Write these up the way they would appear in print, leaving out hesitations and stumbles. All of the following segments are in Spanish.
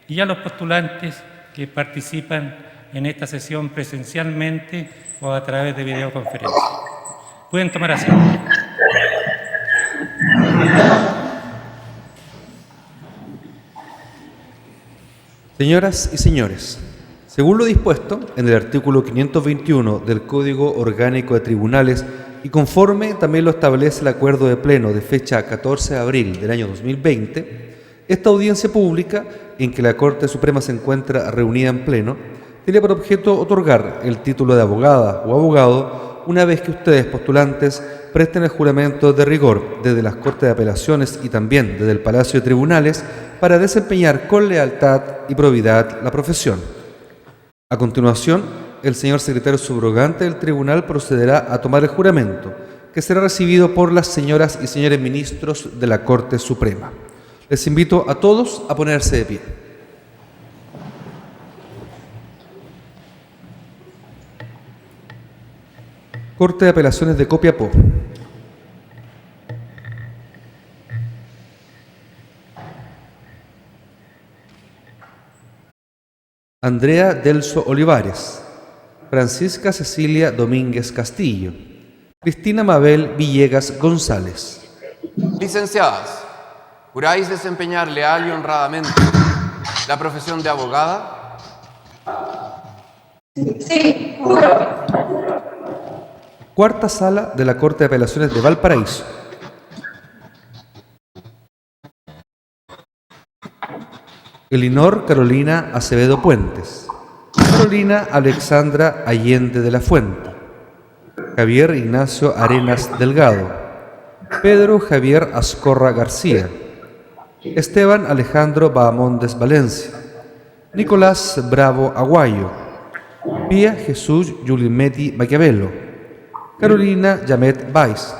y a los postulantes que participan en esta sesión presencialmente o a través de videoconferencia. Pueden tomar asiento. Señoras y señores, según lo dispuesto en el artículo 521 del Código Orgánico de Tribunales y conforme también lo establece el Acuerdo de Pleno de fecha 14 de abril del año 2020, esta audiencia pública en que la Corte Suprema se encuentra reunida en pleno tiene por objeto otorgar el título de abogada o abogado una vez que ustedes, postulantes, presten el juramento de rigor desde las Cortes de Apelaciones y también desde el Palacio de Tribunales para desempeñar con lealtad y probidad la profesión. A continuación, el señor secretario subrogante del tribunal procederá a tomar el juramento, que será recibido por las señoras y señores ministros de la Corte Suprema. Les invito a todos a ponerse de pie. Corte de Apelaciones de Copiapó. Andrea Delso Olivares, Francisca Cecilia Domínguez Castillo, Cristina Mabel Villegas González. Licenciadas, ¿juráis desempeñar leal y honradamente la profesión de abogada? Sí, juro. Cuarta Sala de la Corte de Apelaciones de Valparaíso. Elinor Carolina Acevedo Puentes, Carolina Alexandra Allende de la Fuente, Javier Ignacio Arenas Delgado, Pedro Javier Ascorra García, Esteban Alejandro Bahamondes Valencia, Nicolás Bravo Aguayo, Pía Jesús Yulimeti Maquiavelo, Carolina Yamet Valls,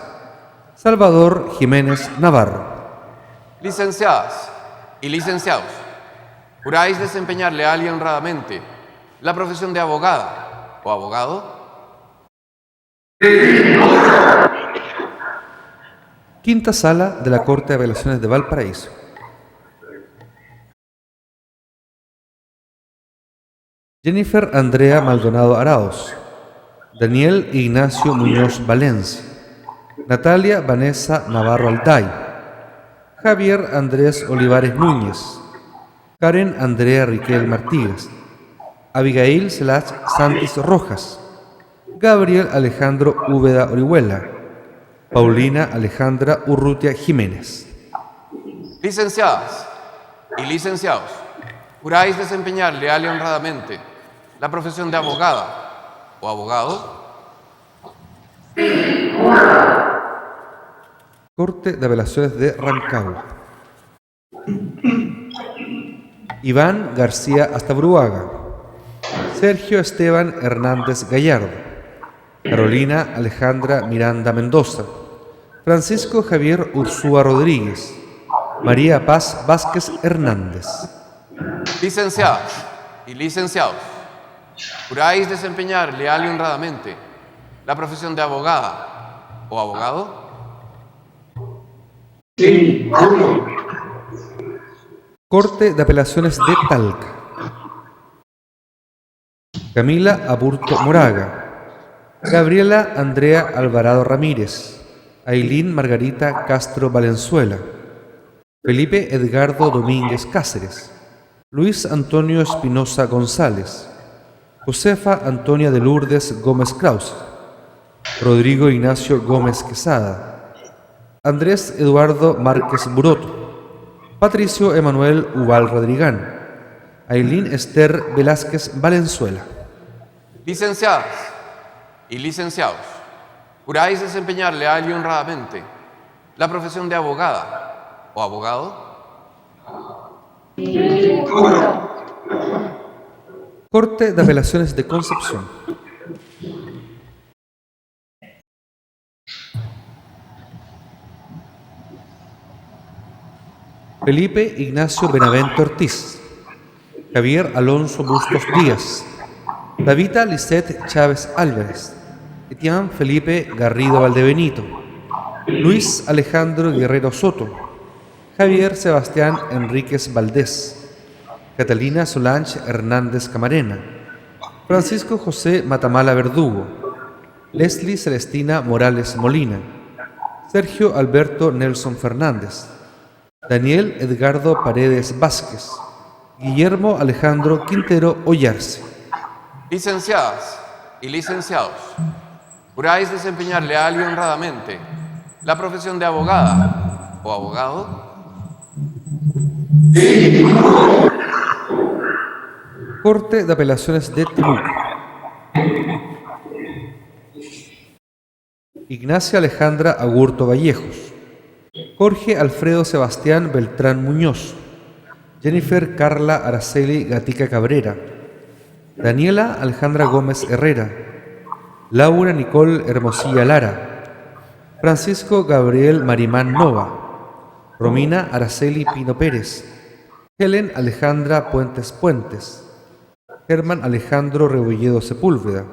Salvador Jiménez Navarro. Licenciadas y licenciados, ¿juráis desempeñar leal y honradamente la profesión de abogada o abogado? Quinta Sala de la Corte de Apelaciones de Valparaíso. Jennifer Andrea Maldonado Arauz, Daniel Ignacio Muñoz Valencia, Natalia Vanessa Navarro Alday, Javier Andrés Olivares Núñez, Karen Andrea Riquel Martínez, Abigail Celach Santis Rojas, Gabriel Alejandro Úbeda Orihuela, Paulina Alejandra Urrutia Jiménez. Licenciadas y licenciados, ¿juráis desempeñar leal y honradamente la profesión de abogada o abogado? Corte de Apelaciones de Rancagua. Iván García Astabruaga, Sergio Esteban Hernández Gallardo, Carolina Alejandra Miranda Mendoza, Francisco Javier Ursúa Rodríguez, María Paz Vázquez Hernández. Licenciadas y licenciados, ¿juráis desempeñar leal y honradamente la profesión de abogada o abogado? Sí, juro. Corte de Apelaciones de Talca. Camila Aburto Moraga, Gabriela Andrea Alvarado Ramírez, Ailín Margarita Castro Valenzuela, Felipe Edgardo Domínguez Cáceres, Luis Antonio Espinosa González, Josefa Antonia de Lourdes Gómez Krause, Rodrigo Ignacio Gómez Quesada, Andrés Eduardo Márquez Buroto, Patricio Emanuel Ubal Rodrigán, Ailín Esther Velázquez Valenzuela. Licenciadas y licenciados, ¿juráis desempeñar leal y honradamente la profesión de abogada o abogado? Corte de Apelaciones de Concepción. Felipe Ignacio Benavente Ortiz, Javier Alonso Bustos Díaz, Davita Lisette Chávez Álvarez, Etienne Felipe Garrido Valdebenito, Luis Alejandro Guerrero Soto, Javier Sebastián Enríquez Valdés, Catalina Solange Hernández Camarena, Francisco José Matamala Verdugo, Leslie Celestina Morales Molina, Sergio Alberto Nelson Fernández, Daniel Edgardo Paredes Vázquez, Guillermo Alejandro Quintero Ollarse. Licenciadas y licenciados, ¿juráis desempeñar leal y honradamente la profesión de abogada o abogado? Corte de Apelaciones de Temuco. Ignacia Alejandra Agurto Vallejos, Jorge Alfredo Sebastián Beltrán Muñoz, Jennifer Carla Araceli Gatica Cabrera, Daniela Alejandra Gómez Herrera, Laura Nicole Hermosilla Lara, Francisco Gabriel Marimán Nova, Romina Araceli Pino Pérez, Helen Alejandra Puentes Puentes, Germán Alejandro Rebolledo Sepúlveda,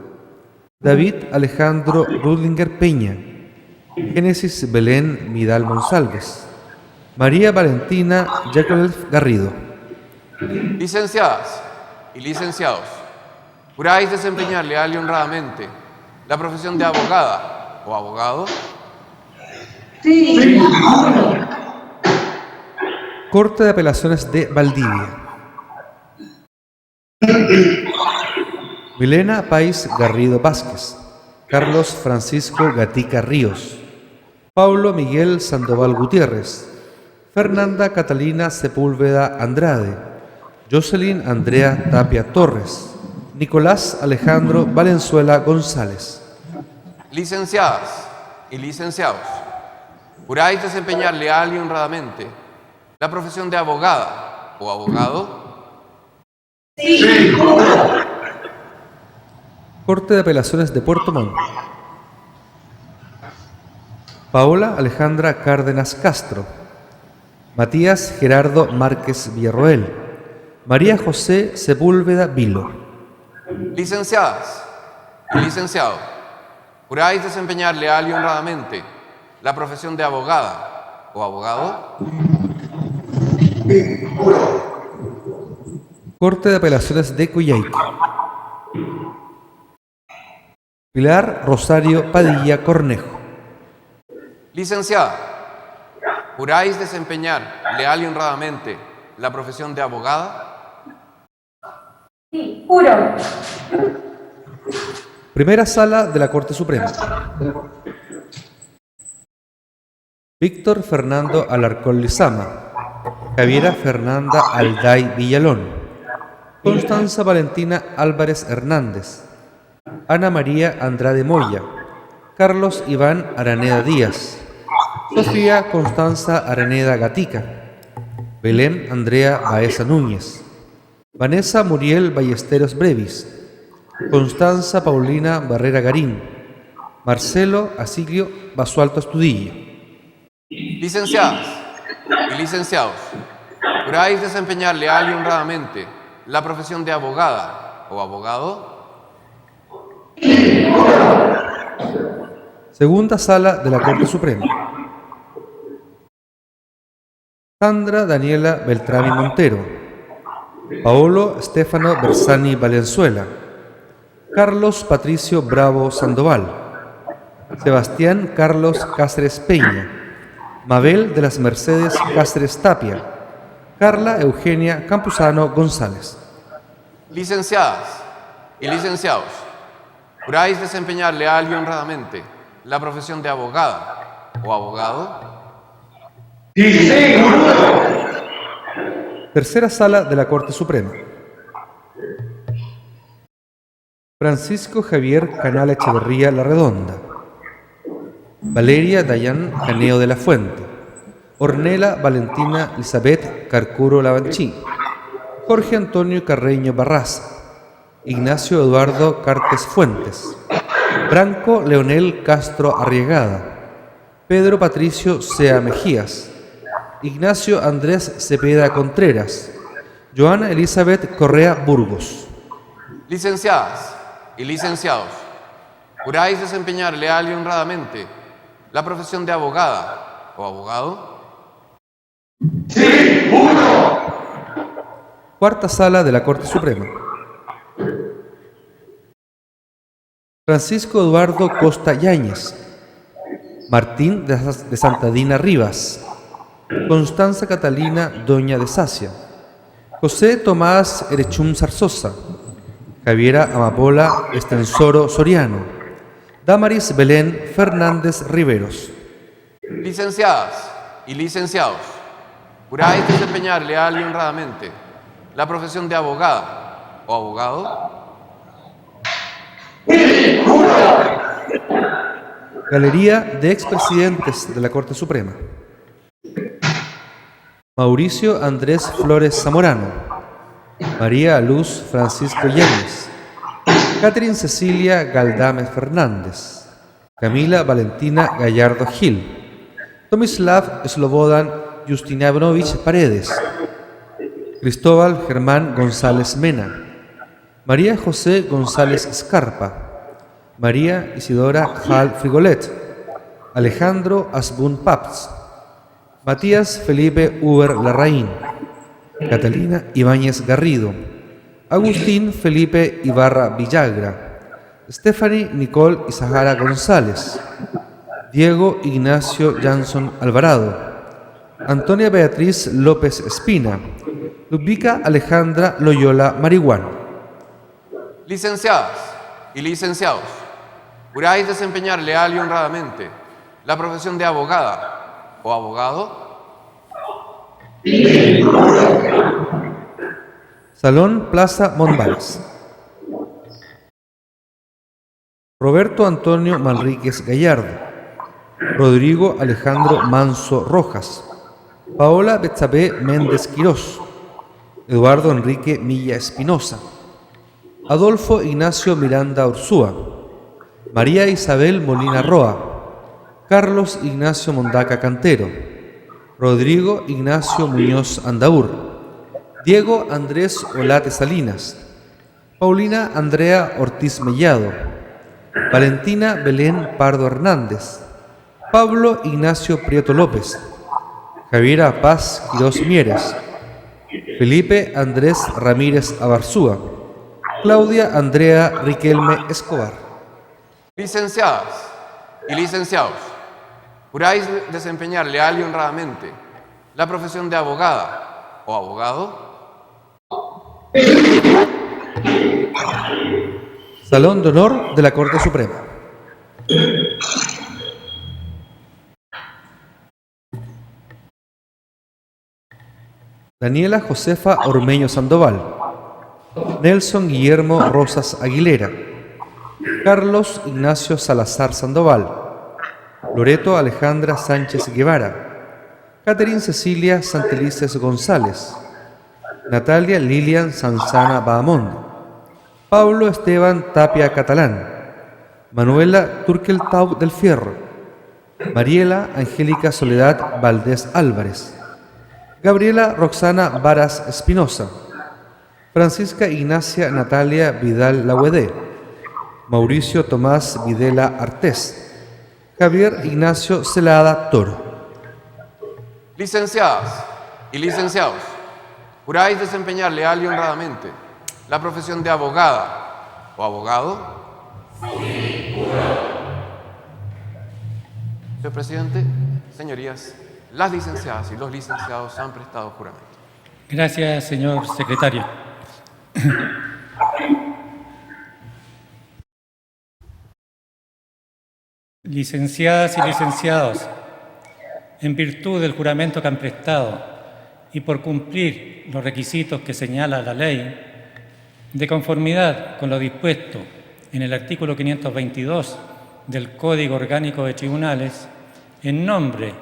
David Alejandro Rudlinger Peña, Génesis Belén Midal Monsalves, María Valentina Jacqueline Garrido. Licenciadas y licenciados, ¿juráis desempeñar leal y honradamente la profesión de abogada o abogado? Sí. Corte de Apelaciones de Valdivia. Milena Pais Garrido Vázquez, Carlos Francisco Gatica Ríos, Paulo Miguel Sandoval Gutiérrez, Fernanda Catalina Sepúlveda Andrade, Jocelyn Andrea Tapia Torres, Nicolás Alejandro Valenzuela González. Licenciadas y licenciados, ¿juráis desempeñar leal y honradamente la profesión de abogada o abogado? Sí. Corte de Apelaciones de Puerto Montt. Paola Alejandra Cárdenas Castro, Matías Gerardo Márquez Villarroel, María José Sepúlveda Vilo. Licenciadas y licenciados, ¿juráis desempeñar leal y honradamente la profesión de abogada o abogado? Corte de Apelaciones de Coyhaique. Pilar Rosario Padilla Cornejo. Licenciada, ¿juráis desempeñar leal y honradamente la profesión de abogada? Sí, juro. Primera Sala de la Corte Suprema. Víctor Fernando Alarcón Lizama, Javiera Fernanda Alday Villalón, Constanza Valentina Álvarez Hernández, Ana María Andrade Moya, Carlos Iván Araneda Díaz, Sofía Constanza Araneda Gatica, Belén Andrea Baeza Núñez, Vanessa Muriel Ballesteros Brevis, Constanza Paulina Barrera Garín, Marcelo Asilio Basualto Astudillo. Licenciadas y licenciados, ¿juráis desempeñar leal y honradamente la profesión de abogada o abogado? Segunda Sala de la Corte Suprema. Sandra Daniela Beltrami Montero, Paolo Stefano Bersani Valenzuela, Carlos Patricio Bravo Sandoval, Sebastián Carlos Cáceres Peña, Mabel de las Mercedes Cáceres Tapia, Carla Eugenia Campuzano González. Licenciadas y licenciados, ¿juráis desempeñar leal y honradamente la profesión de abogada o abogado? Tercera Sala de la Corte Suprema. Francisco Javier Canal Echeverría La Redonda, Valeria Dayan Caneo de la Fuente, Ornella Valentina Elizabeth Carcuro Lavanchí, Jorge Antonio Carreño Barraza, Ignacio Eduardo Cartes Fuentes, Branco Leonel Castro Arriagada, Pedro Patricio Sea Mejías, Ignacio Andrés Cepeda Contreras, Joana Elizabeth Correa Burgos. Licenciadas y licenciados, ¿juráis desempeñar leal y honradamente la profesión de abogada o abogado? Cuarta Sala de la Corte Suprema. Francisco Eduardo Costa Yáñez, Martín de Santadina Rivas, Constanza Catalina Doña de Sacia, José Tomás Erechum Zarzosa, Javiera Amapola Estensoro Soriano, Damaris Belén Fernández Riveros. Licenciadas y licenciados, ¿juráis desempeñar leal y honradamente la profesión de abogada o abogado? Galería de expresidentes de la Corte Suprema. Mauricio Andrés Flores Zamorano, María Luz Francisco Yáñez, Catherine Cecilia Galdames Fernández, Camila Valentina Gallardo Gil, Tomislav Slobodan Justinianovich Paredes, Cristóbal Germán González Mena, María José González Escarpa, María Isidora Hall Frigolet, Alejandro Asbun Paps, Matías Felipe Uber Larraín, Catalina Ibáñez Garrido, Agustín Felipe Ibarra Villagra, Stephanie Nicole Isahara González, Diego Ignacio Jansson Alvarado, Antonia Beatriz López Espina, Ludvika Alejandra Loyola Marihuán. Licenciadas y licenciados, ¿juráis desempeñar leal y honradamente la profesión de abogada o abogado? Salón Plaza Monvaras. Roberto Antonio Manríquez Gallardo, Rodrigo Alejandro Manso Rojas, Paola Betsabé Méndez Quirós, Eduardo Enrique Milla Espinosa, Adolfo Ignacio Miranda Ursúa, María Isabel Molina Roa, Carlos Ignacio Mondaca Cantero, Rodrigo Ignacio Muñoz Andaur, Diego Andrés Olate Salinas, Paulina Andrea Ortiz Mellado, Valentina Belén Pardo Hernández, Pablo Ignacio Prieto López, Javiera Paz Quirós Mieres, Felipe Andrés Ramírez Abarzúa, Claudia Andrea Riquelme Escobar. Licenciadas y licenciados, ¿juráis desempeñar leal y honradamente la profesión de abogada o abogado? Salón de Honor de la Corte Suprema. Daniela Josefa Ormeño Sandoval, Nelson Guillermo Rosas Aguilera, Carlos Ignacio Salazar Sandoval, Loreto Alejandra Sánchez Guevara, Catherine Cecilia Santelices González, Natalia Lilian Sanzana Bahamonde, Pablo Esteban Tapia Catalán, Manuela Turkeltaub del Fierro, Mariela Angélica Soledad Valdés Álvarez, Gabriela Roxana Varas Espinosa, Francisca Ignacia Natalia Vidal Lahuedé, Mauricio Tomás Videla Artés, Javier Ignacio Celada Toro. Licenciadas y licenciados, ¿juráis desempeñar leal y honradamente la profesión de abogada o abogado? Sí, juro. Señor presidente, señorías, las licenciadas y los licenciados han prestado juramento. Gracias, señor secretario. Licenciadas y licenciados, en virtud del juramento que han prestado y por cumplir los requisitos que señala la ley, de conformidad con lo dispuesto en el artículo 522 del Código Orgánico de Tribunales, en nombre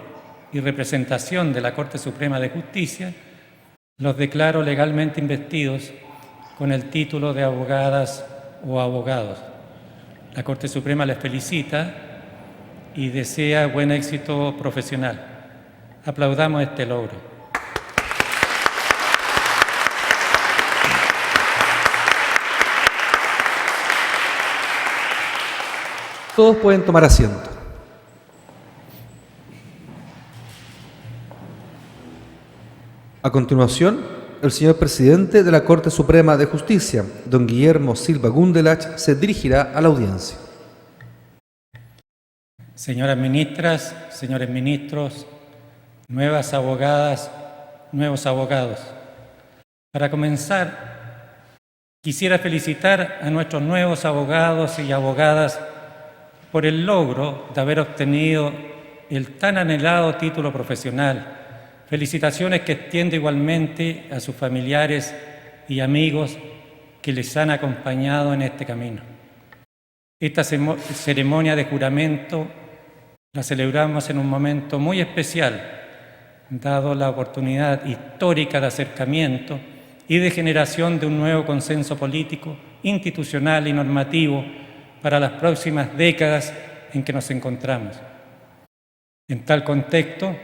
y representación de la Corte Suprema de Justicia, los declaro legalmente investidos con el título de abogadas o abogados. La Corte Suprema les felicita y desea buen éxito profesional. Aplaudamos este logro. Todos pueden tomar asiento. A continuación, el señor presidente de la Corte Suprema de Justicia, don Guillermo Silva Gundelach, se dirigirá a la audiencia. Señoras ministras, señores ministros, nuevas abogadas, nuevos abogados. Para comenzar, quisiera felicitar a nuestros nuevos abogados y abogadas por el logro de haber obtenido el tan anhelado título profesional. Felicitaciones que extiendo igualmente a sus familiares y amigos que les han acompañado en este camino. Esta ceremonia de juramento la celebramos en un momento muy especial, dado la oportunidad histórica de acercamiento y de generación de un nuevo consenso político, institucional y normativo para las próximas décadas en que nos encontramos. En tal contexto,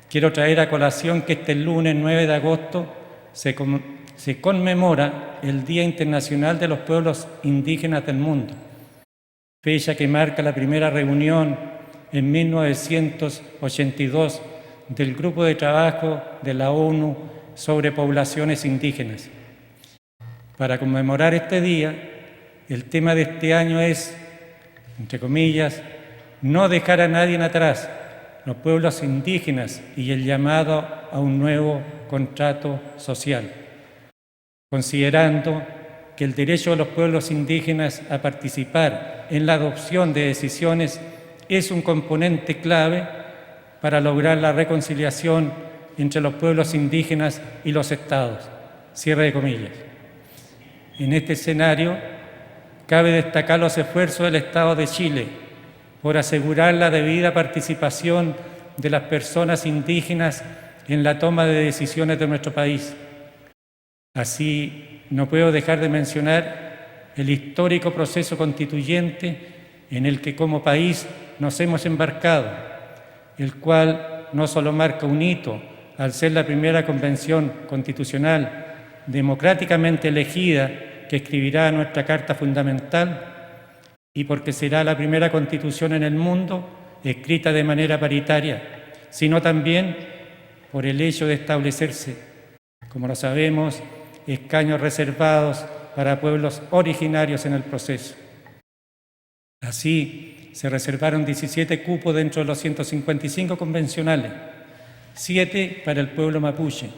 quiero traer a colación que este lunes 9 de agosto se conmemora el Día Internacional de los Pueblos Indígenas del Mundo, fecha que marca la primera reunión en 1982 del Grupo de Trabajo de la ONU sobre Poblaciones Indígenas. Para conmemorar este día, el tema de este año es, entre comillas, no dejar a nadie atrás, los pueblos indígenas y el llamado a un nuevo contrato social, considerando que el derecho de los pueblos indígenas a participar en la adopción de decisiones es un componente clave para lograr la reconciliación entre los pueblos indígenas y los estados. Cierre de comillas. En este escenario, cabe destacar los esfuerzos del Estado de Chile por asegurar la debida participación de las personas indígenas en la toma de decisiones de nuestro país. Así, no puedo dejar de mencionar el histórico proceso constituyente en el que como país nos hemos embarcado, el cual no solo marca un hito al ser la primera convención constitucional democráticamente elegida que escribirá nuestra Carta Fundamental, y porque será la primera constitución en el mundo escrita de manera paritaria, sino también por el hecho de establecerse, como lo sabemos, escaños reservados para pueblos originarios en el proceso. Así, se reservaron 17 cupos dentro de los 155 convencionales, 7 para el pueblo mapuche,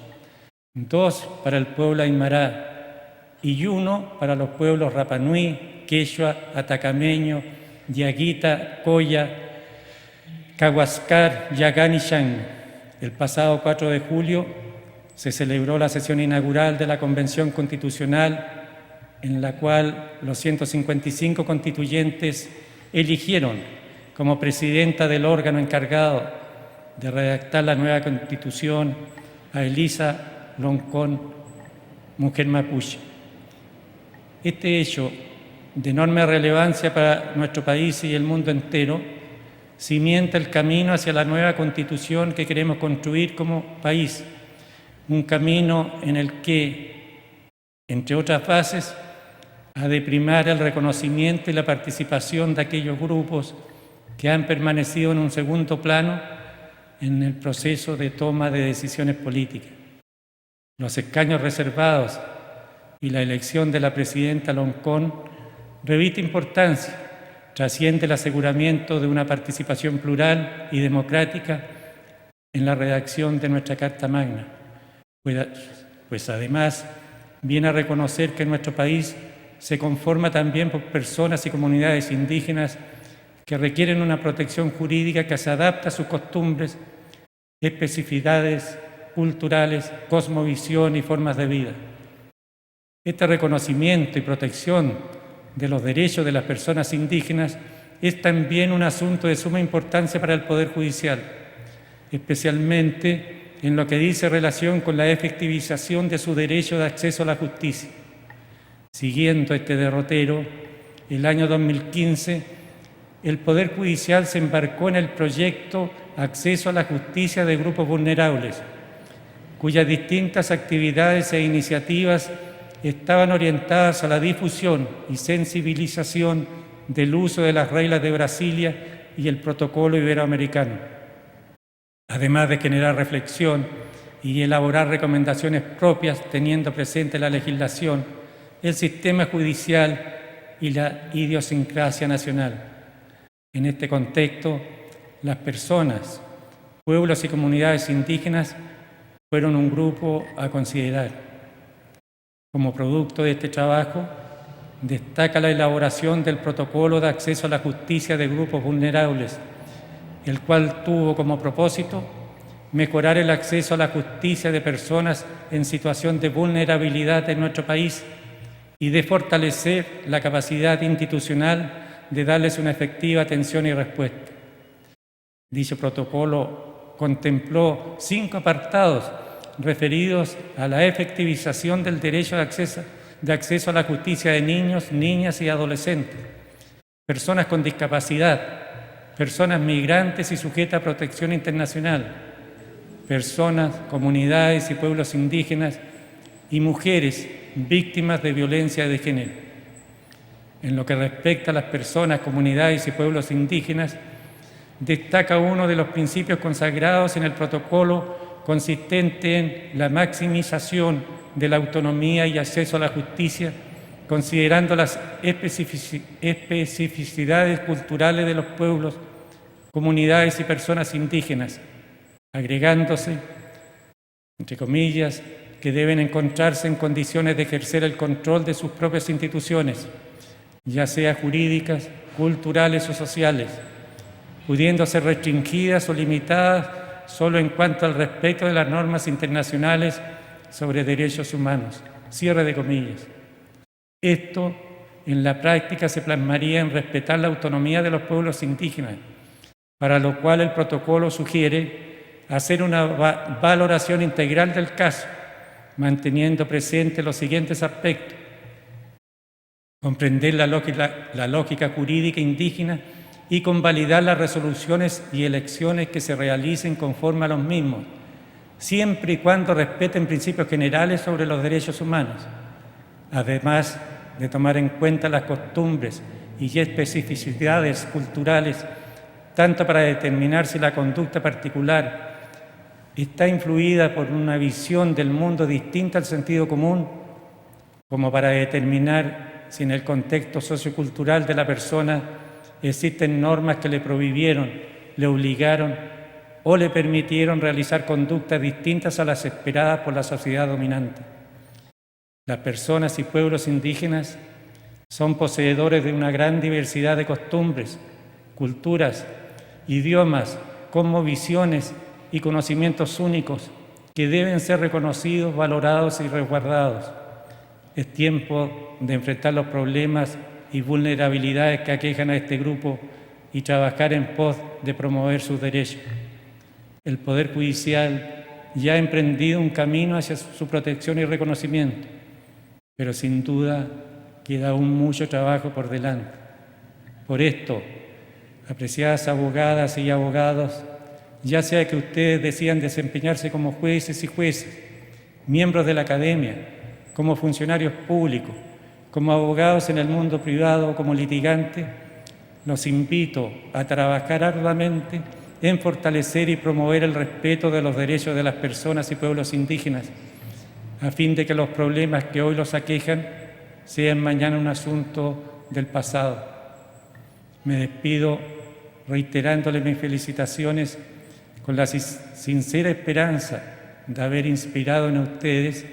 2 para el pueblo aymara y 1 para los pueblos rapanui, quechua, atacameño, diaguita, coya, cahuascar, yagán y shan. El pasado 4 de julio se celebró la sesión inaugural de la Convención Constitucional, en la cual los 155 constituyentes eligieron como presidenta del órgano encargado de redactar la nueva Constitución a Elisa Loncón, mujer mapuche. Este hecho, de enorme relevancia para nuestro país y el mundo entero, cimienta el camino hacia la nueva Constitución que queremos construir como país, un camino en el que, entre otras bases, ha de primar el reconocimiento y la participación de aquellos grupos que han permanecido en un segundo plano en el proceso de toma de decisiones políticas. Los escaños reservados y la elección de la presidenta Loncón reviste importancia, trasciende el aseguramiento de una participación plural y democrática en la redacción de nuestra Carta Magna, pues además viene a reconocer que nuestro país se conforma también por personas y comunidades indígenas que requieren una protección jurídica que se adapta a sus costumbres, especificidades culturales, cosmovisión y formas de vida. Este reconocimiento y protección de los derechos de las personas indígenas es también un asunto de suma importancia para el Poder Judicial, especialmente en lo que dice relación con la efectivización de su derecho de acceso a la justicia. Siguiendo este derrotero, el año 2015, el Poder Judicial se embarcó en el proyecto Acceso a la Justicia de Grupos Vulnerables, cuyas distintas actividades e iniciativas estaban orientadas a la difusión y sensibilización del uso de las reglas de Brasilia y el Protocolo Iberoamericano, además de generar reflexión y elaborar recomendaciones propias teniendo presente la legislación, el sistema judicial y la idiosincrasia nacional. En este contexto, las personas, pueblos y comunidades indígenas fueron un grupo a considerar. Como producto de este trabajo, destaca la elaboración del protocolo de acceso a la justicia de grupos vulnerables, el cual tuvo como propósito mejorar el acceso a la justicia de personas en situación de vulnerabilidad en nuestro país y de fortalecer la capacidad institucional de darles una efectiva atención y respuesta. Dicho protocolo contempló 5 apartados referidos a la efectivización del derecho de acceso a la justicia de niños, niñas y adolescentes, personas con discapacidad, personas migrantes y sujetas a protección internacional, personas, comunidades y pueblos indígenas y mujeres víctimas de violencia de género. En lo que respecta a las personas, comunidades y pueblos indígenas, destaca uno de los principios consagrados en el protocolo consistente en la maximización de la autonomía y acceso a la justicia, considerando las especificidades culturales de los pueblos, comunidades y personas indígenas, agregándose, entre comillas, que deben encontrarse en condiciones de ejercer el control de sus propias instituciones, ya sea jurídicas, culturales o sociales, pudiendo ser restringidas o limitadas solo en cuanto al respeto de las normas internacionales sobre derechos humanos. Cierre de comillas. Esto, en la práctica, se plasmaría en respetar la autonomía de los pueblos indígenas, para lo cual el protocolo sugiere hacer una valoración integral del caso, manteniendo presentes los siguientes aspectos: comprender la lógica jurídica indígena y convalidar las resoluciones y elecciones que se realicen conforme a los mismos, siempre y cuando respeten principios generales sobre los derechos humanos, además de tomar en cuenta las costumbres y especificidades culturales, tanto para determinar si la conducta particular está influida por una visión del mundo distinta al sentido común, como para determinar si en el contexto sociocultural de la persona existen normas que le prohibieron, le obligaron o le permitieron realizar conductas distintas a las esperadas por la sociedad dominante. Las personas y pueblos indígenas son poseedores de una gran diversidad de costumbres, culturas, idiomas, cosmovisiones y conocimientos únicos que deben ser reconocidos, valorados y resguardados. Es tiempo de enfrentar los problemas y vulnerabilidades que aquejan a este grupo y trabajar en pos de promover sus derechos. El Poder Judicial ya ha emprendido un camino hacia su protección y reconocimiento, pero sin duda queda aún mucho trabajo por delante. Por esto, apreciadas abogadas y abogados, ya sea que ustedes decidan desempeñarse como jueces y jueces, miembros de la academia, como funcionarios públicos, como abogados en el mundo privado o como litigantes, los invito a trabajar arduamente en fortalecer y promover el respeto de los derechos de las personas y pueblos indígenas, a fin de que los problemas que hoy los aquejan sean mañana un asunto del pasado. Me despido reiterándoles mis felicitaciones con la sincera esperanza de haber inspirado en ustedes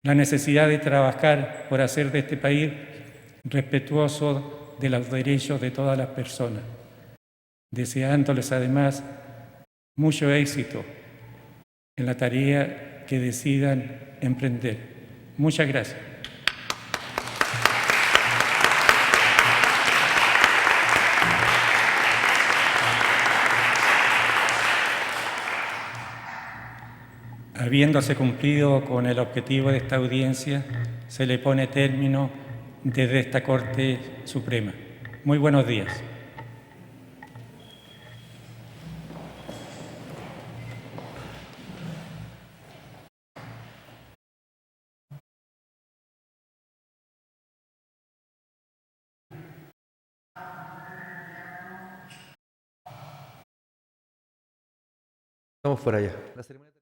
la necesidad de trabajar por hacer de este país respetuoso de los derechos de todas las personas, deseándoles además mucho éxito en la tarea que decidan emprender. Muchas gracias. Habiéndose cumplido con el objetivo de esta audiencia, se le pone término desde esta Corte Suprema. Muy buenos días. Estamos fuera ya. La ceremonia